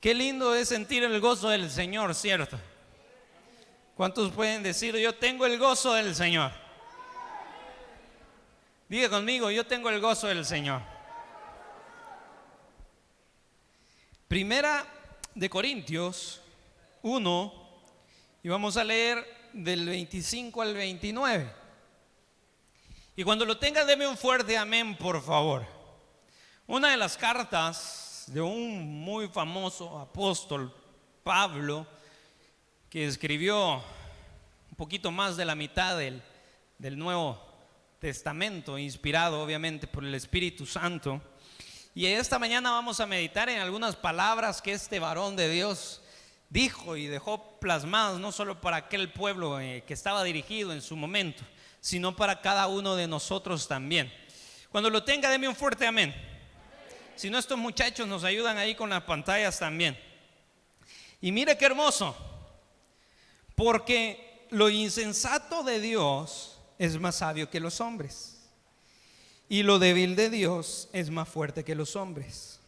Qué lindo es sentir el gozo del Señor, ¿cierto? ¿Cuántos pueden decir, yo tengo el gozo del Señor? Diga conmigo, yo tengo el gozo del Señor. Primera de Corintios 1, y vamos a leer del 25 al 29. Y cuando lo tenga, deme un fuerte amén, por favor. Una de las cartas de un muy famoso apóstol, Pablo, que escribió un poquito más de la mitad del Nuevo Testamento, inspirado obviamente por el Espíritu Santo. Y esta mañana vamos a meditar en algunas palabras que este varón de Dios dijo y dejó plasmadas, no solo para aquel pueblo que estaba dirigido en su momento, sino para cada uno de nosotros también. Cuando lo tenga, deme un fuerte amén. Si no, estos muchachos nos ayudan ahí con las pantallas también. Y mire qué hermoso, porque lo insensato de Dios es más sabio que los hombres, y lo débil de Dios es más fuerte que los hombres.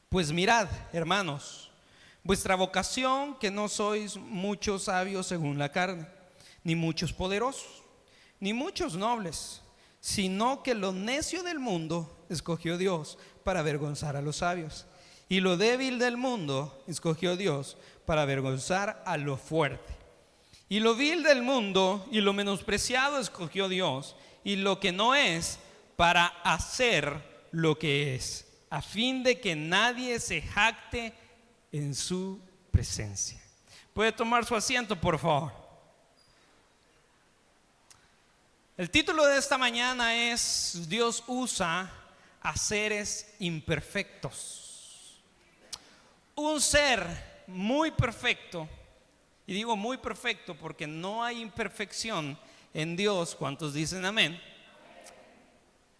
Pues mirad, hermanos, vuestra vocación, que no sois muchos sabios según la carne, ni muchos poderosos, ni muchos nobles, sino que lo necio del mundo escogió Dios para avergonzar a los sabios, y lo débil del mundo escogió Dios para avergonzar a lo fuerte. Y lo vil del mundo y lo menospreciado escogió Dios, y lo que no es, para hacer lo que es, a fin de que nadie se jacte en su presencia. ¿Puede tomar su asiento, por favor? El título de esta mañana es: Dios usa a seres imperfectos. Un ser muy perfecto, y digo muy perfecto porque no hay imperfección en Dios. ¿Cuántos dicen amén?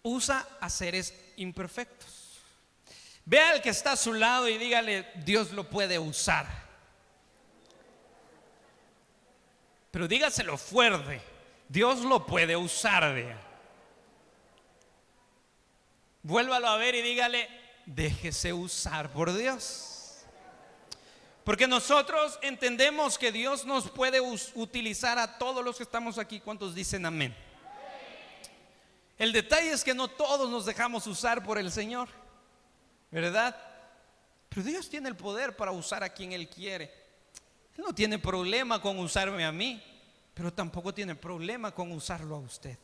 Usa a seres imperfectos. Vea al que está a su lado y dígale: Dios lo puede usar. Pero dígaselo fuerte: Dios lo puede usar. Vuélvalo a ver y dígale: déjese usar por Dios. Porque nosotros entendemos que Dios nos puede utilizar a todos los que estamos aquí. ¿Cuántos dicen amén? El detalle es que no todos nos dejamos usar por el Señor, ¿verdad? Pero Dios tiene el poder para usar a quien Él quiere. Él no tiene problema con usarme a mí, pero tampoco tiene problema con usarlo a usted.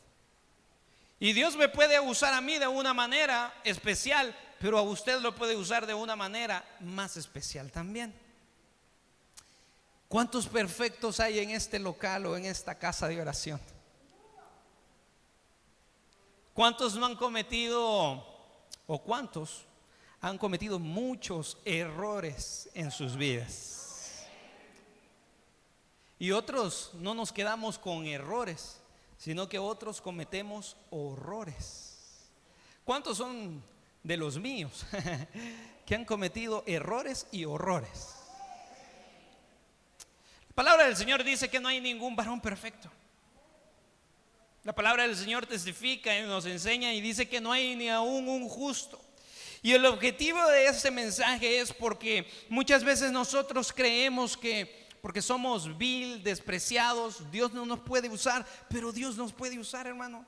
Y Dios me puede usar a mí de una manera especial, pero a usted lo puede usar de una manera más especial también. ¿Cuántos perfectos hay en este local o en esta casa de oración? ¿Cuántos no han cometido, o cuántos han cometido muchos errores en sus vidas? Y otros no nos quedamos con errores, sino que otros cometemos horrores. ¿Cuántos son de los míos que han cometido errores y horrores? La palabra del Señor dice que no hay ningún varón perfecto. La palabra del Señor testifica y nos enseña y dice que no hay ni aún un justo. Y el objetivo de este mensaje es porque muchas veces nosotros creemos que porque somos vil, despreciados, Dios no nos puede usar, pero Dios nos puede usar, hermano.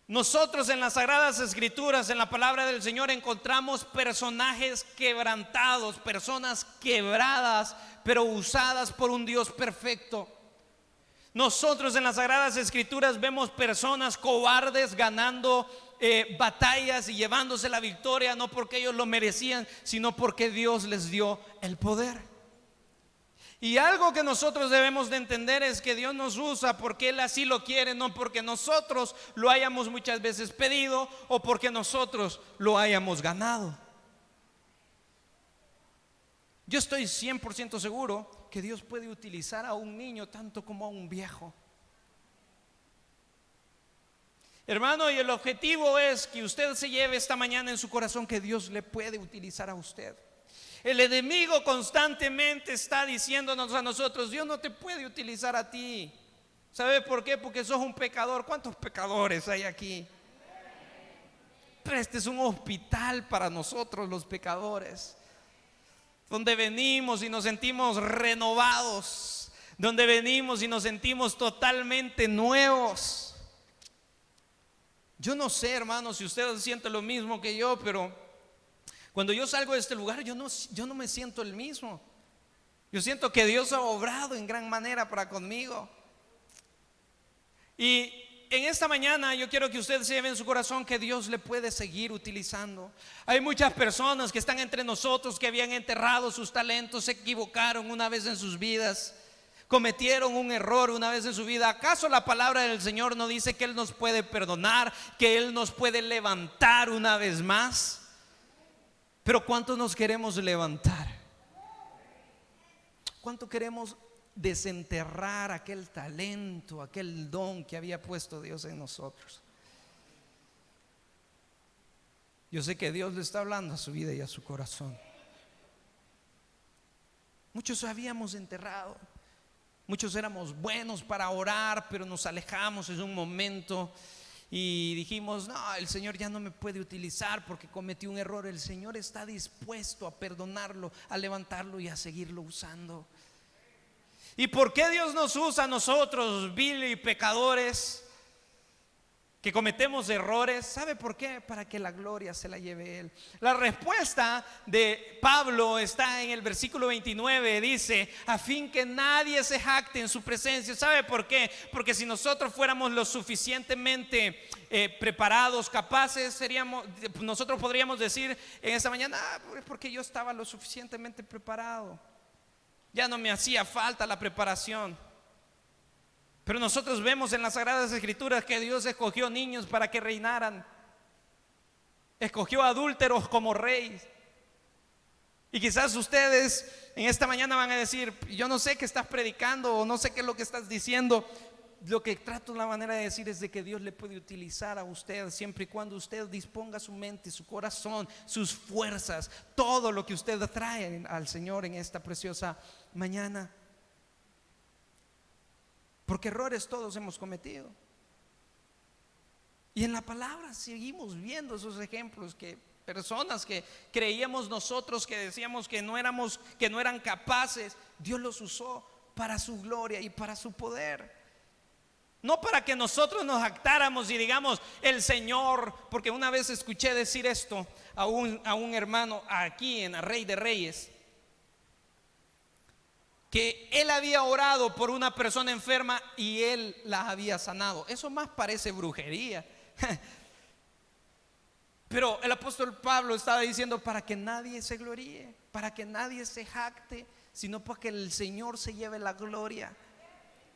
Nosotros en las Sagradas Escrituras, en la palabra del Señor, encontramos personajes quebrantados, personas quebradas, pero usadas por un Dios perfecto. Nosotros en las Sagradas Escrituras vemos personas cobardes ganando batallas y llevándose la victoria, no porque ellos lo merecían, sino porque Dios les dio el poder. Y algo que nosotros debemos de entender es que Dios nos usa porque Él así lo quiere, no porque nosotros lo hayamos muchas veces pedido o porque nosotros lo hayamos ganado. Yo estoy 100% seguro que Dios puede utilizar a un niño tanto como a un viejo. Hermano, y el objetivo es que usted se lleve esta mañana en su corazón que Dios le puede utilizar a usted. El enemigo constantemente está diciéndonos a nosotros: Dios no te puede utilizar a ti. ¿Sabe por qué? Porque sos un pecador. ¿Cuántos pecadores hay aquí? Pero este es un hospital para nosotros los pecadores. donde venimos y nos sentimos renovados, donde venimos y nos sentimos totalmente nuevos. Yo no sé, hermanos, si ustedes sienten lo mismo que yo, pero cuando yo salgo de este lugar, yo no me siento el mismo. Yo siento que Dios ha obrado en gran manera para conmigo. Y en esta mañana yo quiero que usted se lleve en su corazón que Dios le puede seguir utilizando. Hay muchas personas que están entre nosotros que habían enterrado sus talentos, se equivocaron una vez en sus vidas, cometieron un error una vez en su vida. ¿Acaso la palabra del Señor no dice que Él nos puede perdonar, que Él nos puede levantar una vez más? Pero ¿cuánto nos queremos levantar? ¿Cuánto queremos desenterrar aquel talento, aquel don que había puesto Dios en nosotros? Yo sé que Dios le está hablando a su vida y a su corazón. Muchos habíamos enterrado, muchos éramos buenos para orar, pero nos alejamos en un momento y dijimos: no, el Señor ya no me puede utilizar porque cometí un error. El Señor está dispuesto a perdonarlo, a levantarlo y a seguirlo usando. ¿Y por qué Dios nos usa a nosotros, vil y pecadores, que cometemos errores? ¿Sabe por qué? Para que la gloria se la lleve Él. La respuesta de Pablo está en el versículo 29. Dice: a fin que nadie se jacte en su presencia. ¿Sabe por qué? Porque si nosotros fuéramos lo suficientemente preparados, capaces, nosotros podríamos decir en esta mañana: es porque yo estaba lo suficientemente preparado, ya no me hacía falta la preparación. Pero nosotros vemos en las Sagradas Escrituras que Dios escogió niños para que reinaran, escogió adúlteros como reyes. Y quizás ustedes en esta mañana van a decir: yo no sé qué estás predicando, o no sé qué es lo que estás diciendo. Lo que trato, la manera de decir, es de que Dios le puede utilizar a usted siempre y cuando usted disponga su mente, su corazón, sus fuerzas, todo lo que usted trae al Señor en esta preciosa mañana. Porque errores todos hemos cometido. Y en la palabra seguimos viendo esos ejemplos, que personas que creíamos nosotros, que decíamos que no eran capaces, Dios los usó para su gloria y para su poder. No para que nosotros nos jactáramos y digamos: el Señor. Porque una vez escuché decir esto a un hermano aquí en la Rey de Reyes, que él había orado por una persona enferma y él la había sanado. Eso más parece brujería. Pero el apóstol Pablo estaba diciendo: para que nadie se gloríe, para que nadie se jacte, sino para que el Señor se lleve la gloria.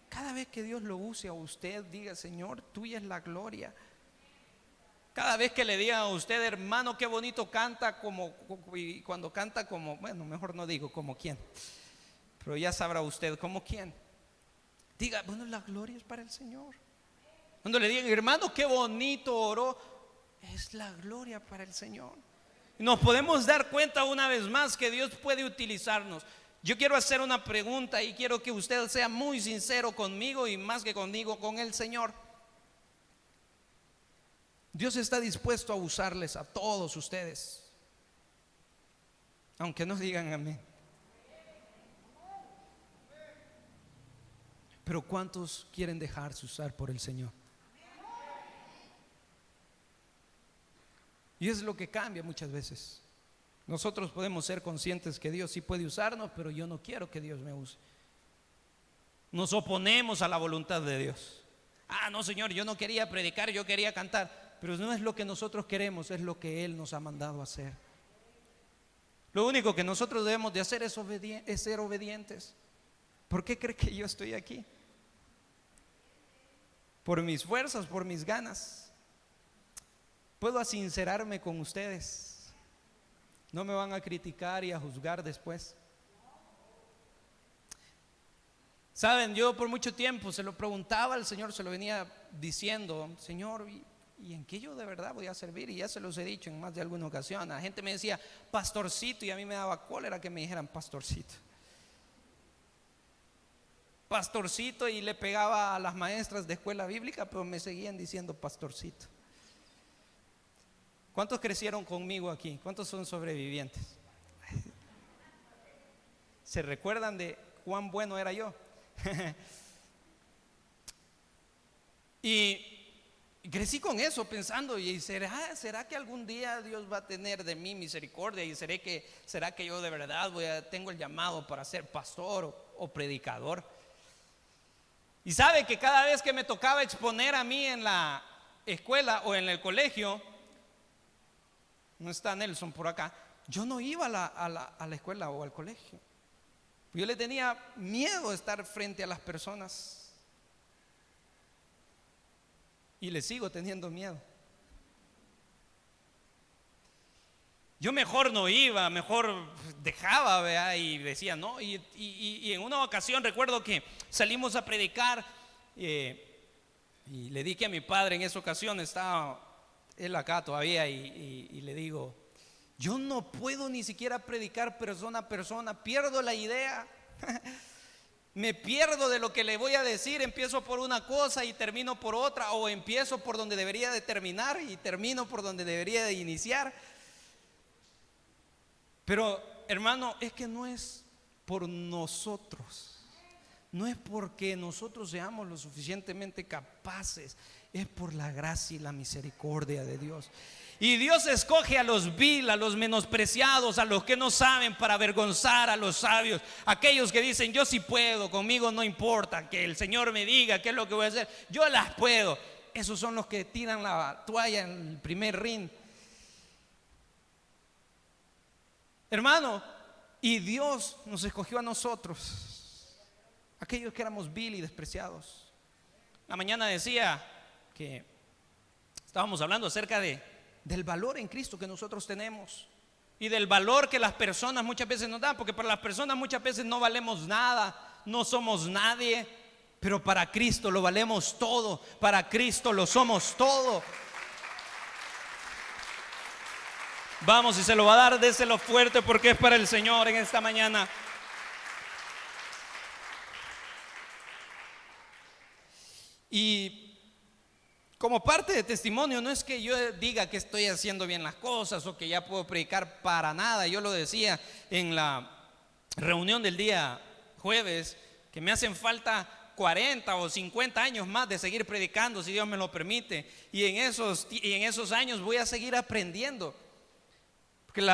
Cada vez que Dios lo use a usted, diga: Señor, tuya es la gloria. Cada vez que le diga a usted: hermano, qué bonito canta, y cuando canta como, bueno, mejor no digo como quién, pero ya sabrá usted como quién. Diga: bueno, la gloria es para el Señor. Cuando le digan: hermano, qué bonito oró, es la gloria para el Señor. Y nos podemos dar cuenta una vez más que Dios puede utilizarnos. Yo quiero hacer una pregunta y quiero que usted sea muy sincero conmigo, y más que conmigo, con el Señor. Dios está dispuesto a usarles a todos ustedes, aunque no digan amén. Pero ¿cuántos quieren dejarse usar por el Señor? Y es lo que cambia muchas veces. Nosotros podemos ser conscientes que Dios sí puede usarnos, pero yo no quiero que Dios me use. Nos oponemos a la voluntad de Dios. No, Señor, yo no quería predicar, yo quería cantar. Pero no es lo que nosotros queremos, es lo que Él nos ha mandado a hacer. Lo único que nosotros debemos de hacer es ser obedientes. ¿Por qué cree que yo estoy aquí? ¿Por mis fuerzas, por mis ganas? Puedo sincerarme con ustedes. No me van a criticar y a juzgar después. Saben, yo por mucho tiempo se lo preguntaba al Señor, se lo venía diciendo: Señor, ¿y en qué yo de verdad voy a servir? Y ya se los he dicho en más de alguna ocasión. La gente me decía pastorcito, y a mí me daba cólera que me dijeran pastorcito. Pastorcito, y le pegaba a las maestras de escuela bíblica, pero me seguían diciendo pastorcito. ¿Cuántos crecieron conmigo aquí? ¿Cuántos son sobrevivientes? ¿Se recuerdan de cuán bueno era yo? Y crecí con eso pensando, y ¿será que algún día Dios va a tener de mí misericordia? ¿Y será que yo de verdad tengo el llamado para ser pastor o predicador? Y sabe que cada vez que me tocaba exponer a mí en la escuela o en el colegio, no está Nelson por acá, yo no iba a la escuela o al colegio. Yo le tenía miedo de estar frente a las personas. Y le sigo teniendo miedo. Yo mejor no iba, mejor dejaba, ¿verdad? Y decía no. Y en una ocasión recuerdo que salimos a predicar, y le dije a mi padre en esa ocasión, estaba él acá todavía, y le digo, yo no puedo ni siquiera predicar persona a persona, pierdo la idea. Me pierdo de lo que le voy a decir, empiezo por una cosa y termino por otra, o empiezo por donde debería de terminar y termino por donde debería de iniciar. Pero hermano, es que no es por nosotros, no es porque nosotros seamos lo suficientemente capaces, es por la gracia y la misericordia de Dios. Y Dios escoge a los vil, a los menospreciados, a los que no saben, para avergonzar a los sabios. Aquellos que dicen, yo sí puedo, conmigo no importa, que el Señor me diga qué es lo que voy a hacer, yo las puedo. Esos son los que tiran la toalla en el primer ring. Hermano, y Dios nos escogió a nosotros, aquellos que éramos vil y despreciados. La mañana decía que estábamos hablando acerca del valor en Cristo que nosotros tenemos y del valor que las personas muchas veces nos dan, porque para las personas muchas veces no valemos nada, no somos nadie, pero para Cristo lo valemos todo, para Cristo lo somos todo. Vamos, si se lo va a dar, déselo fuerte, porque es para el Señor en esta mañana. Y como parte de testimonio, no es que yo diga que estoy haciendo bien las cosas o que ya puedo predicar, para nada. Yo lo decía en la reunión del día jueves, que me hacen falta 40 o 50 años más de seguir predicando, si Dios me lo permite. Y en esos años voy a seguir aprendiendo, porque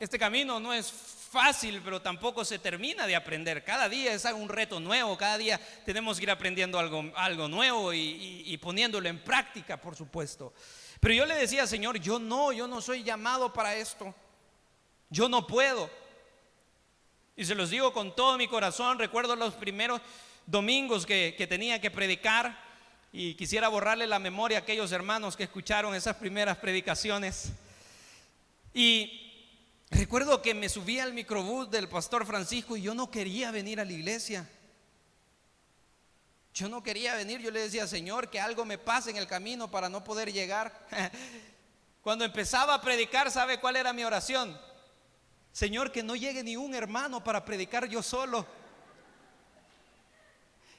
este camino no es fácil, pero tampoco se termina de aprender. Cada día es un reto nuevo, cada día tenemos que ir aprendiendo algo nuevo y poniéndolo en práctica, por supuesto. Pero yo le decía, Señor, yo no soy llamado para esto, yo no puedo. Y se los digo con todo mi corazón. Recuerdo los primeros domingos que tenía que predicar, y quisiera borrarle la memoria a aquellos hermanos que escucharon esas primeras predicaciones. Y recuerdo que me subí al microbús del pastor Francisco y yo no quería venir a la iglesia. Yo no quería venir. Yo le decía, Señor, que algo me pase en el camino para no poder llegar. Cuando empezaba a predicar, ¿sabe cuál era mi oración? Señor, que no llegue ni un hermano para predicar yo solo.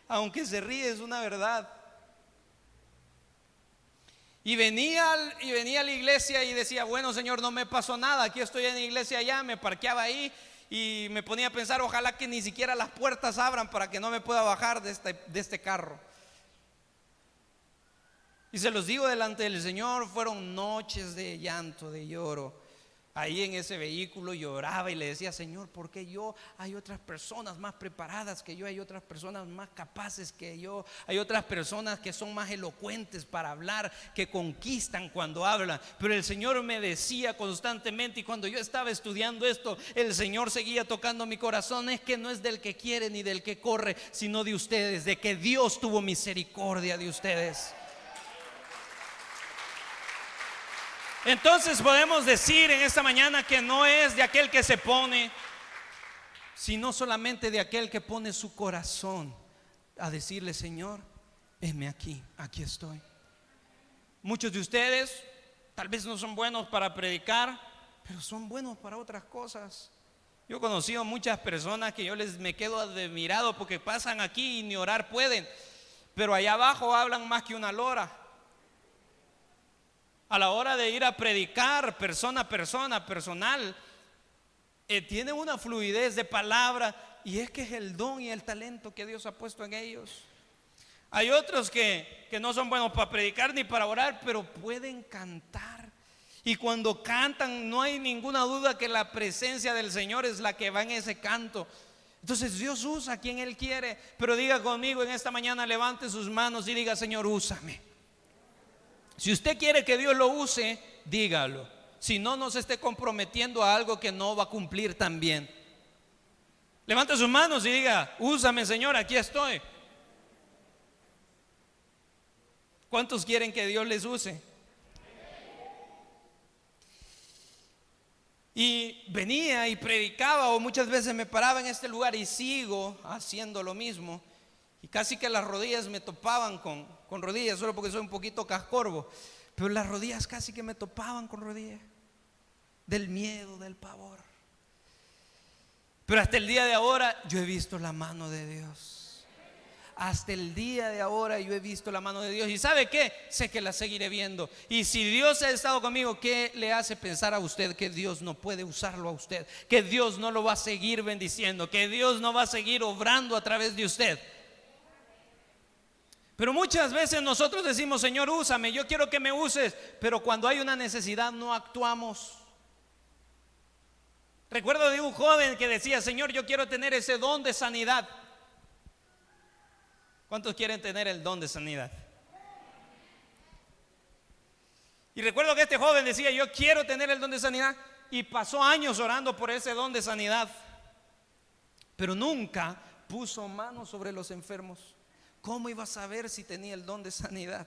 Aunque se ríe, es una verdad. Y venía a la iglesia y decía, bueno, Señor, no me pasó nada, aquí estoy en la iglesia ya, me parqueaba ahí y me ponía a pensar, ojalá que ni siquiera las puertas abran para que no me pueda bajar de este carro. Y se los digo delante del Señor, fueron noches de llanto, de lloro. Ahí en ese vehículo lloraba y le decía, Señor, ¿por qué yo? Hay otras personas más preparadas que yo, hay otras personas más capaces que yo, hay otras personas que son más elocuentes para hablar, que conquistan cuando hablan. Pero el Señor me decía constantemente, y cuando yo estaba estudiando esto, el Señor seguía tocando mi corazón, es que no es del que quiere ni del que corre, sino de ustedes, de que Dios tuvo misericordia de ustedes. Entonces podemos decir en esta mañana que no es de aquel que se pone, sino solamente de aquel que pone su corazón a decirle, Señor, heme aquí, aquí estoy. Muchos de ustedes tal vez no son buenos para predicar, pero son buenos para otras cosas. Yo he conocido muchas personas que me quedo admirado porque pasan aquí y ni orar pueden, pero allá abajo hablan más que una lora. A la hora de ir a predicar persona a persona, personal, tienen una fluidez de palabra, y es que es el don y el talento que Dios ha puesto en ellos. Hay otros que no son buenos para predicar ni para orar, pero pueden cantar. Y cuando cantan no hay ninguna duda que la presencia del Señor es la que va en ese canto. Entonces Dios usa a quien Él quiere. Pero diga conmigo en esta mañana, levante sus manos y diga: Señor, úsame. Si usted quiere que Dios lo use, dígalo. Si no, no se esté comprometiendo a algo que no va a cumplir también. Levante sus manos y diga: úsame, Señor, aquí estoy. ¿Cuántos quieren que Dios les use? Y venía y predicaba, o muchas veces me paraba en este lugar y sigo haciendo lo mismo. Y casi que las rodillas me topaban con rodillas, solo porque soy un poquito cascorbo. Pero las rodillas casi que me topaban con rodillas. Del miedo, del pavor. Pero hasta el día de ahora yo he visto la mano de Dios. Hasta el día de ahora yo he visto la mano de Dios. ¿Y sabe qué? Sé que la seguiré viendo. Y si Dios ha estado conmigo, ¿qué le hace pensar a usted que Dios no puede usarlo a usted? Que Dios no lo va a seguir bendiciendo, que Dios no va a seguir obrando a través de usted. Pero muchas veces nosotros decimos: Señor, úsame, yo quiero que me uses. Pero cuando hay una necesidad no actuamos. Recuerdo de un joven que decía: Señor, yo quiero tener ese don de sanidad. ¿Cuántos quieren tener el don de sanidad? Y recuerdo que este joven decía: yo quiero tener el don de sanidad. Y pasó años orando por ese don de sanidad, pero nunca puso manos sobre los enfermos. ¿Cómo iba a saber si tenía el don de sanidad?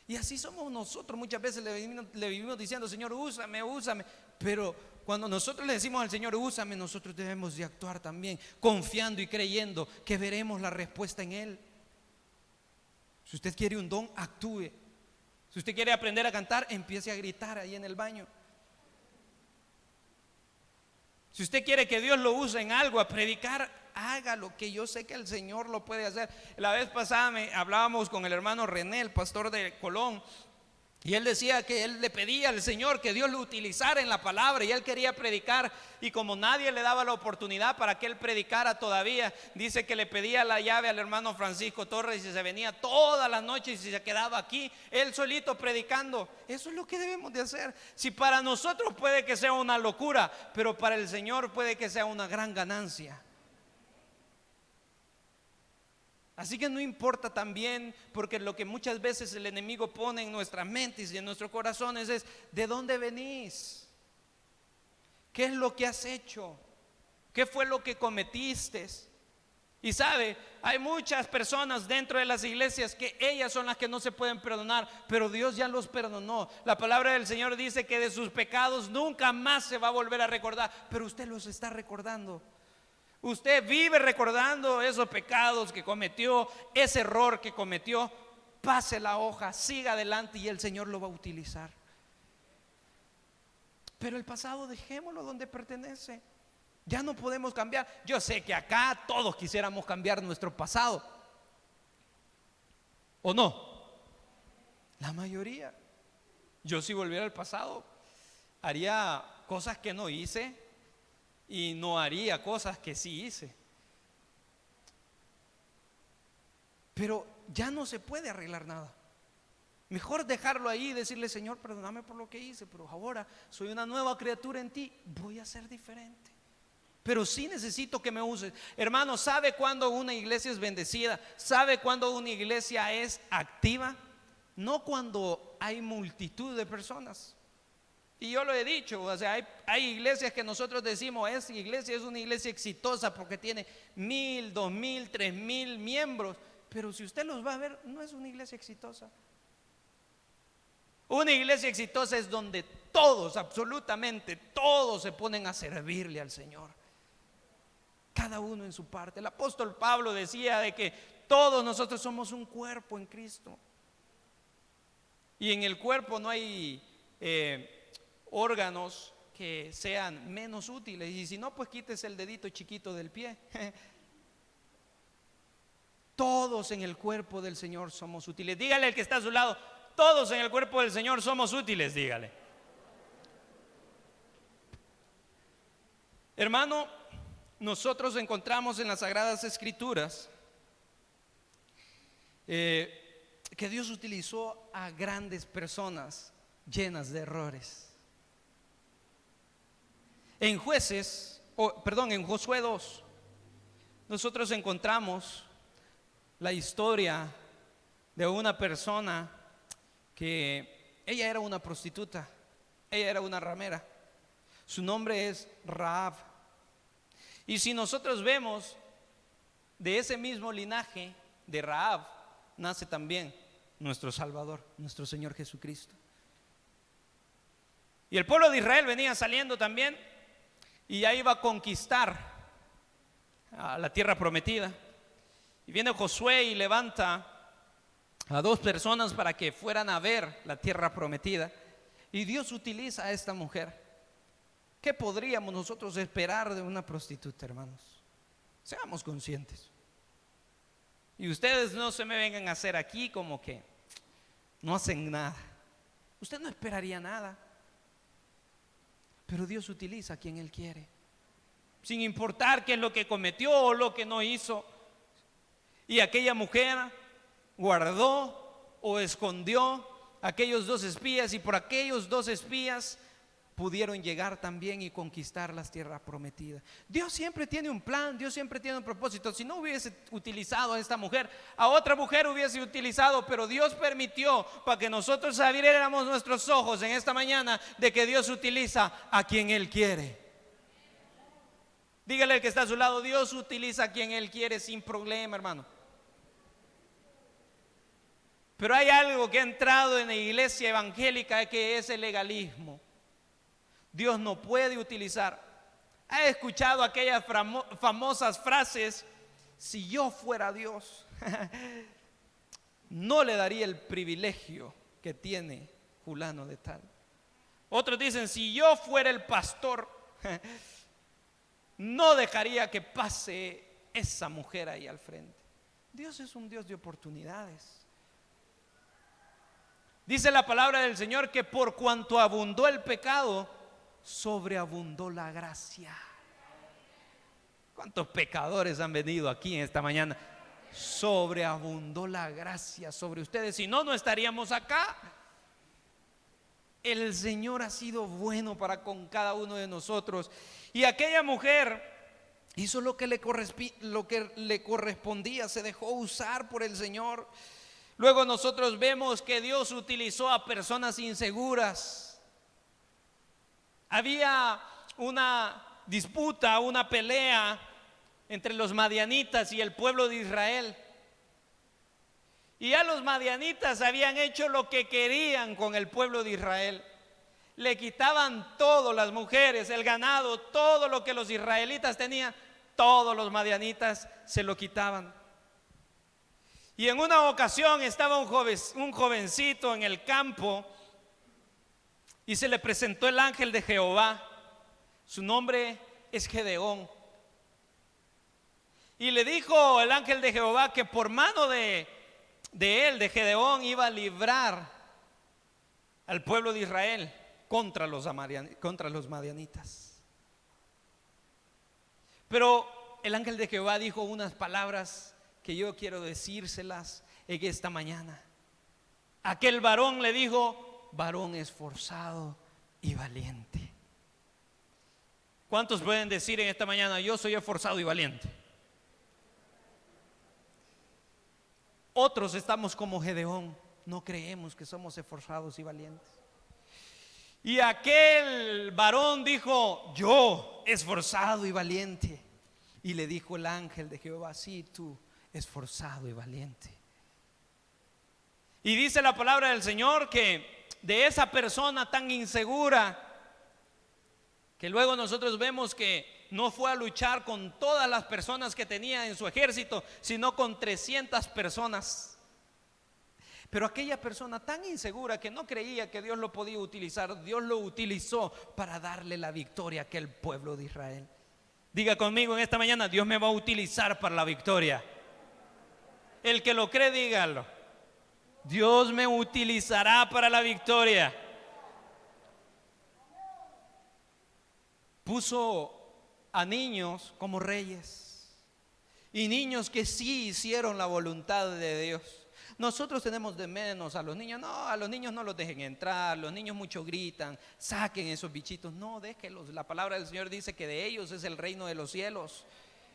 Y así somos nosotros. Muchas veces le vivimos diciendo: Señor, úsame, úsame. Pero cuando nosotros le decimos al Señor: úsame, nosotros debemos de actuar también, confiando y creyendo que veremos la respuesta en Él. Si usted quiere un don, actúe. Si usted quiere aprender a cantar, empiece a gritar ahí en el baño. Si usted quiere que Dios lo use en algo, a predicar, hágalo, que yo sé que el Señor lo puede hacer. La vez pasada hablábamos con el hermano René, el pastor de Colón, y él decía que él le pedía al Señor que Dios lo utilizara en la palabra, y él quería predicar, y como nadie le daba la oportunidad para que él predicara todavía, dice que le pedía la llave al hermano Francisco Torres y se venía todas las noches y se quedaba aquí él solito predicando. Eso es lo que debemos de hacer. Si para nosotros puede que sea una locura, pero para el Señor puede que sea una gran ganancia. Así que no importa también, porque lo que muchas veces el enemigo pone en nuestras mentes y en nuestros corazones es: ¿de dónde venís? ¿Qué es lo que has hecho? ¿Qué fue lo que cometiste? Y sabe, hay muchas personas dentro de las iglesias que ellas son las que no se pueden perdonar, pero Dios ya los perdonó. La palabra del Señor dice que de sus pecados nunca más se va a volver a recordar, pero usted los está recordando. Usted vive recordando esos pecados que cometió, ese error que cometió. Pase la hoja, siga adelante y el Señor lo va a utilizar. Pero el pasado dejémoslo donde pertenece. Ya no podemos cambiar. Yo sé que acá todos quisiéramos cambiar nuestro pasado, ¿o no? La mayoría. Yo, si volviera al pasado, haría cosas que no hice y no haría cosas que sí hice. Pero ya no se puede arreglar nada. Mejor dejarlo ahí y decirle: Señor, perdóname por lo que hice, pero ahora soy una nueva criatura en ti, voy a ser diferente. Pero sí necesito que me uses. Hermano, ¿sabe cuándo una iglesia es bendecida? ¿Sabe cuándo una iglesia es activa? No cuando hay multitud de personas. Y yo lo he dicho, o sea, hay iglesias que nosotros decimos: esa iglesia es una iglesia exitosa porque tiene 1,000, 2,000, 3,000 miembros. Pero si usted los va a ver, no es una iglesia exitosa. Una iglesia exitosa es donde todos, absolutamente todos, se ponen a servirle al Señor, cada uno en su parte. El apóstol Pablo decía de que todos nosotros somos un cuerpo en Cristo, y en el cuerpo no hay órganos que sean menos útiles, y si no, pues quítese el dedito chiquito del pie. Todos en el cuerpo del Señor somos útiles. Dígale al que está a su lado: todos en el cuerpo del Señor somos útiles. Dígale. Hermano, nosotros encontramos en las Sagradas Escrituras que Dios utilizó a grandes personas llenas de errores. En en Josué 2, nosotros encontramos la historia de una persona que ella era una prostituta, ella era una ramera. Su nombre es Rahab. Y si nosotros vemos, de ese mismo linaje de Rahab nace también nuestro Salvador, nuestro Señor Jesucristo. Y el pueblo de Israel venía saliendo también y ya iba a conquistar a la tierra prometida. Y viene Josué y levanta a 2 personas para que fueran a ver la tierra prometida. Y Dios utiliza a esta mujer. ¿Qué podríamos nosotros esperar de una prostituta, hermanos? Seamos conscientes. Y ustedes no se me vengan a hacer aquí como que no hacen nada. Usted no esperaría nada. Pero Dios utiliza a quien Él quiere, sin importar qué es lo que cometió o lo que no hizo. Y aquella mujer guardó o escondió a aquellos 2 espías, y por aquellos 2 espías pudieron llegar también y conquistar las tierras prometidas. Dios siempre tiene un plan, Dios siempre tiene un propósito. Si no hubiese utilizado a esta mujer, a otra mujer hubiese utilizado, pero Dios permitió para que nosotros abriéramos nuestros ojos en esta mañana de que Dios utiliza a quien Él quiere. Dígale al que está a su lado: Dios utiliza a quien Él quiere sin problema, hermano. Pero hay algo que ha entrado en la iglesia evangélica, que es el legalismo. Dios no puede utilizar. ¿Ha escuchado aquellas famosas frases? Si yo fuera Dios, no le daría el privilegio que tiene fulano de tal. Otros dicen: si yo fuera el pastor, no dejaría que pase esa mujer ahí al frente. Dios es un Dios de oportunidades. Dice la palabra del Señor que por cuanto abundó el pecado, sobreabundó la gracia. ¿Cuántos pecadores han venido aquí en esta mañana? Sobreabundó la gracia sobre ustedes, si no, no estaríamos acá. El Señor ha sido bueno para con cada uno de nosotros. Y aquella mujer hizo lo que le correspondía, se dejó usar por el Señor. Luego nosotros vemos que Dios utilizó a personas inseguras. Había una disputa, una pelea entre los madianitas y el pueblo de Israel. Y ya los madianitas habían hecho lo que querían con el pueblo de Israel. Le quitaban todo, las mujeres, el ganado, todo lo que los israelitas tenían, todos los madianitas se lo quitaban. Y en una ocasión estaba un jovencito en el campo y se le presentó el ángel de Jehová. Su nombre es Gedeón. Y le dijo el ángel de Jehová que por mano de Gedeón, iba a librar al pueblo de Israel contra los madianitas. Pero el ángel de Jehová dijo unas palabras que yo quiero decírselas en esta mañana. Aquel varón le dijo: varón esforzado y valiente. ¿Cuántos pueden decir en esta mañana: yo soy esforzado y valiente? Otros estamos como Gedeón, no creemos que somos esforzados y valientes. Y aquel varón dijo: yo esforzado y valiente. Y le dijo el ángel de Jehová: sí, tú esforzado y valiente. Y dice la palabra del Señor que de esa persona tan insegura, que luego nosotros vemos que no fue a luchar con todas las personas que tenía en su ejército, sino con 300 personas. Pero aquella persona tan insegura que no creía que Dios lo podía utilizar, Dios lo utilizó para darle la victoria a aquel pueblo de Israel. Diga conmigo en esta mañana: Dios me va a utilizar para la victoria. El que lo cree, dígalo: Dios me utilizará para la victoria. Puso a niños como reyes y niños que sí hicieron la voluntad de Dios. Nosotros tenemos de menos a los niños. No, a los niños no los dejen entrar. Los niños mucho gritan. Saquen esos bichitos. No, déjenlos. La palabra del Señor dice que de ellos es el reino de los cielos.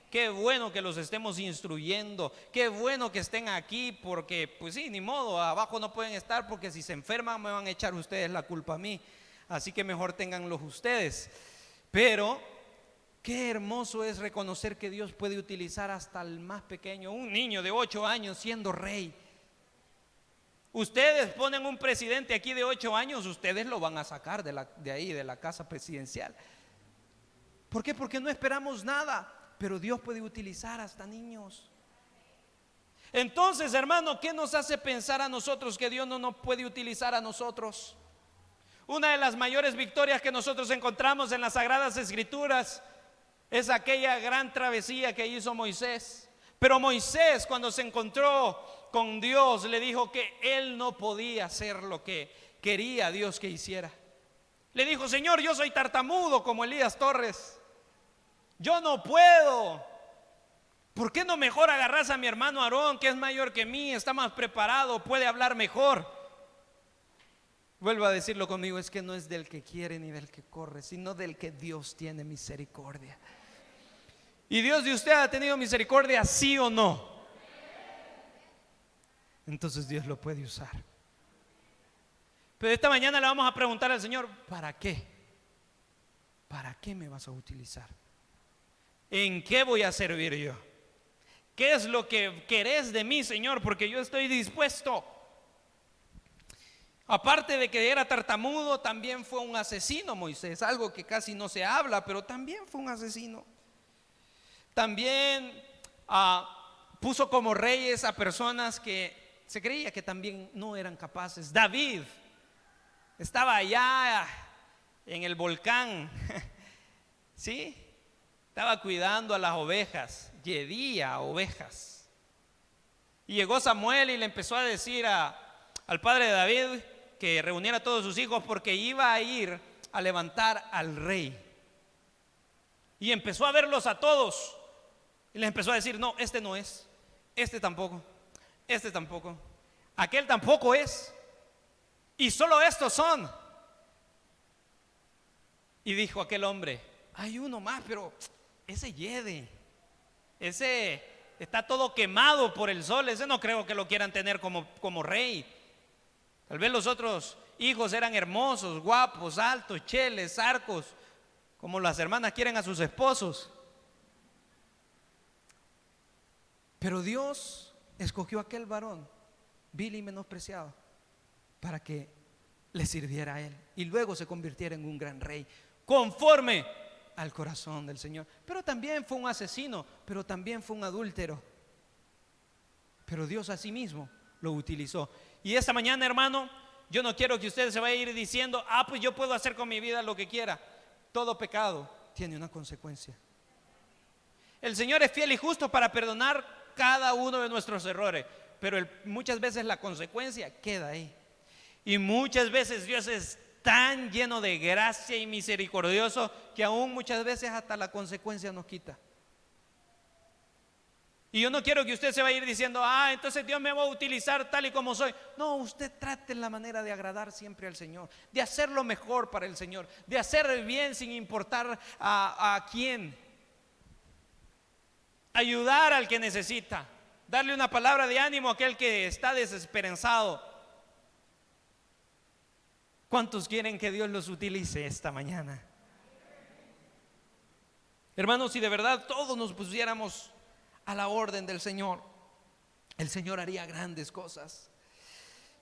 Qué bueno que los estemos instruyendo. Qué bueno que estén aquí, porque pues sí, ni modo, abajo no pueden estar, porque si se enferman me van a echar ustedes la culpa a mí. Así que mejor ténganlos ustedes. Pero qué hermoso es reconocer que Dios puede utilizar hasta el más pequeño, un niño de 8 años siendo rey. Ustedes ponen un presidente aquí de 8 años, ustedes lo van a sacar de ahí, de la casa presidencial. ¿Por qué? Porque no esperamos nada, pero Dios puede utilizar hasta niños. Entonces, hermano, ¿qué nos hace pensar a nosotros que Dios no nos puede utilizar a nosotros? Una de las mayores victorias que nosotros encontramos en las Sagradas Escrituras es aquella gran travesía que hizo Moisés. Pero Moisés, cuando se encontró con Dios, le dijo que él no podía hacer lo que quería Dios que hiciera. Le dijo: Señor, yo soy tartamudo como Elías Torres, yo no puedo. ¿Por qué no mejor agarras a mi hermano Aarón, que es mayor que mí, está más preparado, puede hablar mejor? Vuelvo a decirlo conmigo: es que no es del que quiere ni del que corre, sino del que Dios tiene misericordia. ¿Y Dios de usted ha tenido misericordia, sí o no? Entonces Dios lo puede usar. Pero esta mañana le vamos a preguntar al Señor: ¿para qué? ¿Para qué me vas a utilizar? ¿En qué voy a servir yo? ¿Qué es lo que querés de mí, Señor? Porque yo estoy dispuesto. Aparte de que era tartamudo, también fue un asesino Moisés, algo que casi no se habla, pero también fue un asesino. También puso como reyes a personas que se creía que también no eran capaces. David estaba allá en el volcán, ¿sí? Estaba cuidando a las ovejas, yedía ovejas. Y llegó Samuel y le empezó a decir al padre de David que reuniera a todos sus hijos, porque iba a ir a levantar al rey. Y empezó a verlos a todos y les empezó a decir: no, este no es, este tampoco, aquel tampoco es, y solo estos son. Y dijo aquel hombre: hay uno más, pero ese yede, ese está todo quemado por el sol, ese no creo que lo quieran tener como rey. Tal vez los otros hijos eran hermosos, guapos, altos, cheles, arcos, como las hermanas quieren a sus esposos. Pero Dios escogió a aquel varón vil y menospreciado para que le sirviera a él y luego se convirtiera en un gran rey conforme al corazón del Señor. Pero también fue un asesino, pero también fue un adúltero. Pero Dios a sí mismo lo utilizó. Y esta mañana, hermano, yo no quiero que usted se vaya a ir diciendo: pues yo puedo hacer con mi vida lo que quiera. Todo pecado tiene una consecuencia. El Señor es fiel y justo para perdonar cada uno de nuestros errores, pero muchas veces la consecuencia queda ahí. Y muchas veces Dios es tan lleno de gracia y misericordioso que aún muchas veces hasta la consecuencia nos quita. Y yo no quiero que usted se vaya a ir diciendo: entonces Dios me va a utilizar tal y como soy. No, usted trate la manera de agradar siempre al Señor, de hacer lo mejor para el Señor, de hacer el bien sin importar a quién. Ayudar al que necesita, darle una palabra de ánimo a aquel que está desesperanzado. ¿Cuántos quieren que Dios los utilice esta mañana? Hermanos, si de verdad todos nos pusiéramos a la orden del Señor, el Señor haría grandes cosas.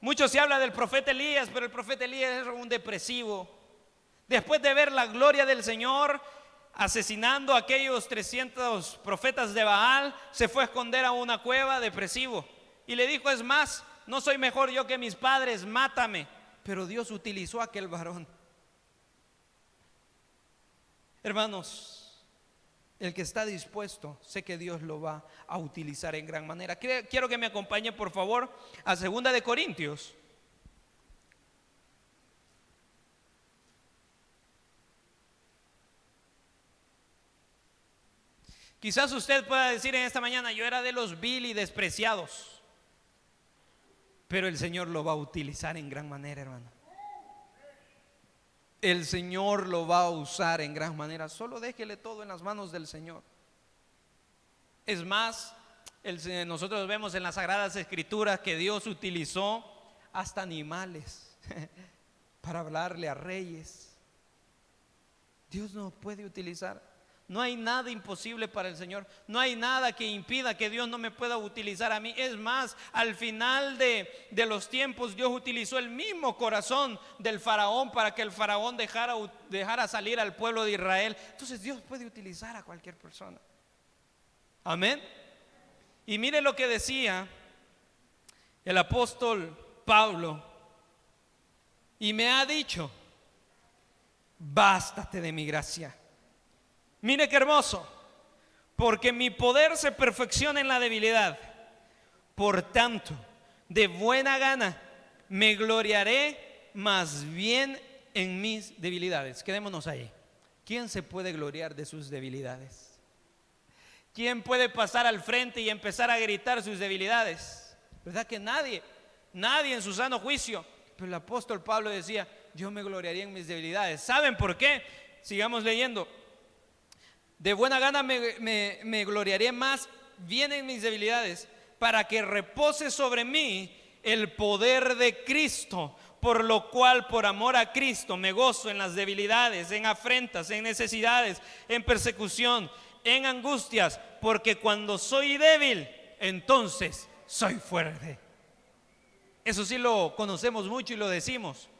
Mucho se habla del profeta Elías, pero el profeta Elías era un depresivo. Después de ver la gloria del Señor asesinando a aquellos 300 profetas de Baal, se fue a esconder a una cueva depresivo y le dijo: es más, no soy mejor yo que mis padres, mátame. Pero Dios utilizó a aquel varón. Hermanos, el que está dispuesto, sé que Dios lo va a utilizar en gran manera. Quiero que me acompañe por favor a 2 de Corintios. Quizás usted pueda decir en esta mañana: yo era de los vil y despreciados. Pero el Señor lo va a utilizar en gran manera, hermano. El Señor lo va a usar en gran manera. Solo déjele todo en las manos del Señor. Es más, nosotros vemos en las Sagradas Escrituras que Dios utilizó hasta animales para hablarle a reyes. Dios nos puede utilizar. No hay nada imposible para el Señor. No hay nada que impida que Dios no me pueda utilizar a mí. Es más, al final de los tiempos, Dios utilizó el mismo corazón del faraón para que el faraón dejara salir al pueblo de Israel. Entonces Dios puede utilizar a cualquier persona. Amén. Y mire lo que decía el apóstol Pablo: y me ha dicho, bástate de mi gracia. Mire qué hermoso: porque mi poder se perfecciona en la debilidad. Por tanto, de buena gana me gloriaré más bien en mis debilidades. Quedémonos ahí. ¿Quién se puede gloriar de sus debilidades? ¿Quién puede pasar al frente y empezar a gritar sus debilidades? ¿Verdad que nadie? Nadie en su sano juicio. Pero el apóstol Pablo decía: yo me gloriaría en mis debilidades. ¿Saben por qué? Sigamos leyendo. De buena gana me gloriaré más bien en mis debilidades, para que repose sobre mí el poder de Cristo. Por lo cual, por amor a Cristo, me gozo en las debilidades, en afrentas, en necesidades, en persecución, en angustias, porque cuando soy débil, entonces soy fuerte. Eso sí lo conocemos mucho y lo decimos.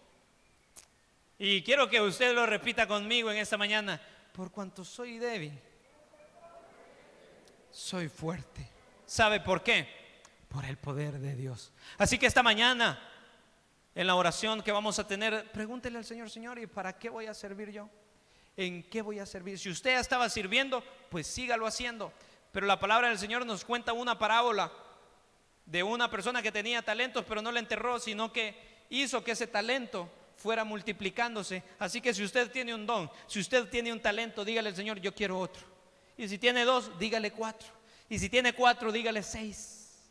Y quiero que usted lo repita conmigo en esta mañana: por cuanto soy débil, soy fuerte. ¿Sabe por qué? Por el poder de Dios. Así que esta mañana, en la oración que vamos a tener, pregúntele al Señor: Señor, ¿y para qué voy a servir yo? ¿En qué voy a servir? Si usted ya estaba sirviendo, pues sígalo haciendo. Pero la palabra del Señor nos cuenta una parábola de una persona que tenía talentos, pero no la enterró, sino que hizo que ese talento fuera multiplicándose. Así que si usted tiene un don, si usted tiene un talento, dígale al Señor: yo quiero otro. Y si tiene 2, dígale 4. Y si tiene 4, dígale 6.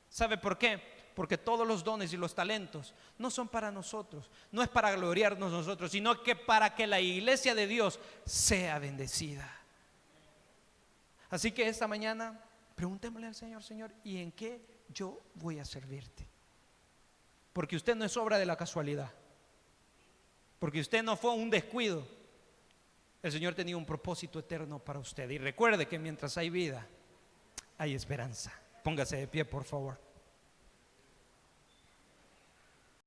¿Sabe por qué? Porque todos los dones y los talentos no son para nosotros, no es para gloriarnos nosotros, sino que para que la iglesia de Dios sea bendecida. Así que esta mañana preguntémosle al Señor: Señor, ¿y en qué yo voy a servirte? Porque usted no es obra de la casualidad, porque usted no fue un descuido. El Señor tenía un propósito eterno para usted. Y recuerde que mientras hay vida, hay esperanza. Póngase de pie, por favor.